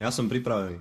Ja som pripravený.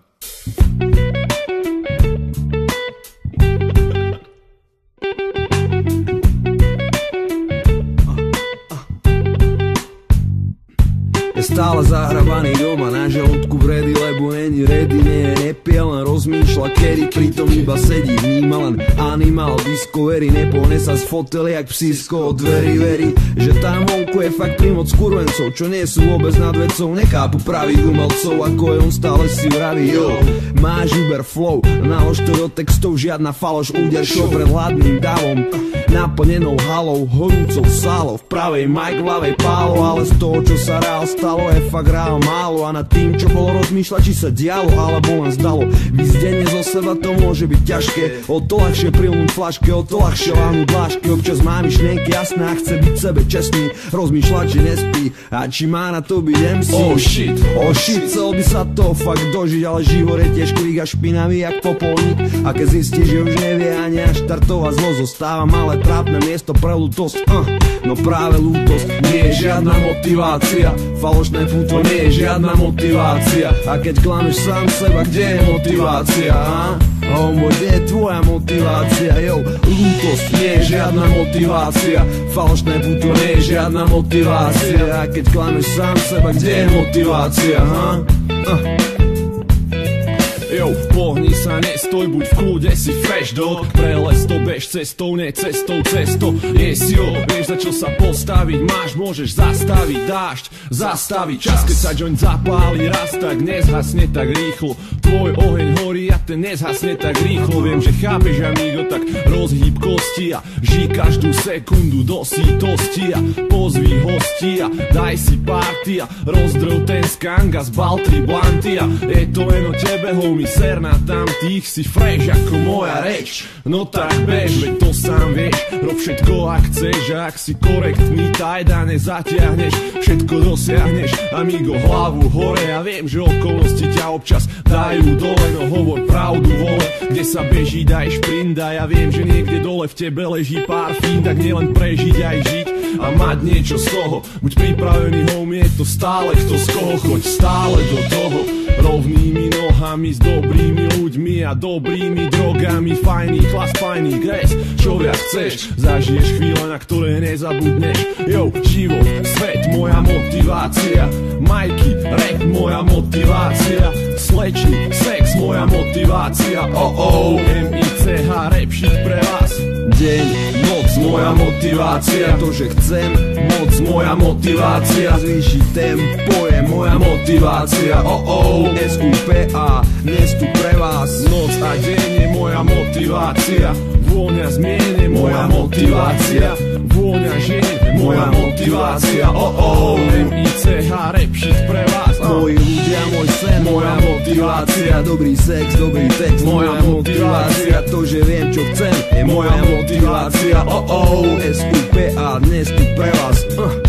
Stále zahrabaný doma na žalúdku vredy, lebo není ready, nie je nepie, len rozmýšľa kedy, pritom iba sedí, vníma len Animal Discovery, nepohne sa z fotely jak psísko od dverí, verí, že tam vonku je fakt primoc kurvencov, čo nie sú vôbec nad vecou, nechápu pravých umelcov, ako je on stále si vraví, jo, máš Uber flow, nalož to do textov, žiadna faloš, úder show pred hladným davom, naplnenou halou, horúcou sálou, v pravej Mike, v ľavej Pálo, ale z toho, čo sa reál stalo, je fakt reál málo a nad tým, čo bolo rozmýšľať, či sa dialo, alebo len zdalo. Vyzdenie zo seba to môže byť ťažké, o to ľahšie prilnúť flaške, o to ľahšie láhnuť dlášky, občas má myšlienky jasné a chce byť sebe čestný, rozmýšľať, že nespí a či má na to byť MC. Oh shit, chcel by sa to fakt dožiť, ale život je tiež kvých a špinavý jak popolník a keď zistí, že už nevie ani až štartovať zlo, zostáva malé trápne miesto pre ľútosť, no práve ľútosť nie je žiadna motivácia, falošné futro nie je žiadna motivácia, a keď klameš sám seba, kde je motivácia, Homo, kde je tvoja motivácia, jo, ľútosť nie je žiadna motivácia, falošné futro nie je žiadna motivácia, a keď klameš sám seba, kde je motivácia, Jo, pohni sa, nestoj, buď v kľude, si fresh dog. Prelez to, bež cestou, ne cestou, cesto. Yes, jo, vieš za čo sa postaviť máš, môžeš zastaviť dážď, zastaviť čas. Keď sa joint zapáli raz, tak nezhasne tak rýchlo. Tvoj oheň horí a ten nezhasne tak rýchlo. Viem, že chápeš, amigo, tak rozhýb kosti a žij každú sekundu do sítosti a pozví hostia, daj si party a rozdrv ten skang a zbal 3 blanty a je to len o tebe, homie, ser na tamtých, si fresh ako moja reč. No tak bež, veď to sám vieš, rob všetko ak chceš, a ak si korektný, tajda nezatiahneš, všetko dosiahneš, amigo, hlavu hore. Ja viem, že okolnosti ťa občas dajú dole, no hovor pravdu, vole, kde sa beží, daj šprint, a ja viem, že niekde dole v tebe leží pár fín, tak nielen prežiť, aj žiť a mať niečo z toho. Buď pripravený, homie, je to stále kto z koho, choď stále do toho, rovnými nohami, s dobrými ľuďmi a dobrými drogami, fajný klas, fajný gres, čo viac chceš, zažiješ chvíle, na ktoré nezabudneš. Jo, život, svet, moja motivácia, majky, rap, moja motivácia, slečny, sex, moja motivácia, MICH, rap shit pre vás. Deň, noc, moja motivácia, to, že chcem moc, moja motivácia, zvýšiť tempo je moja motivácia, SUPA, dnes tu pre vás. Noc a deň je moja motivácia, vôňa zmien je moja motivácia, vôňa žien je moja motivácia, MICH, rap shit pre vás. Moji ľudia, môj sen, moja motivácia, dobrý sex, dobrý text, moja motivácia, to, že viem, čo chcem, je moja motivácia, SUPA, dnes tu pre vás.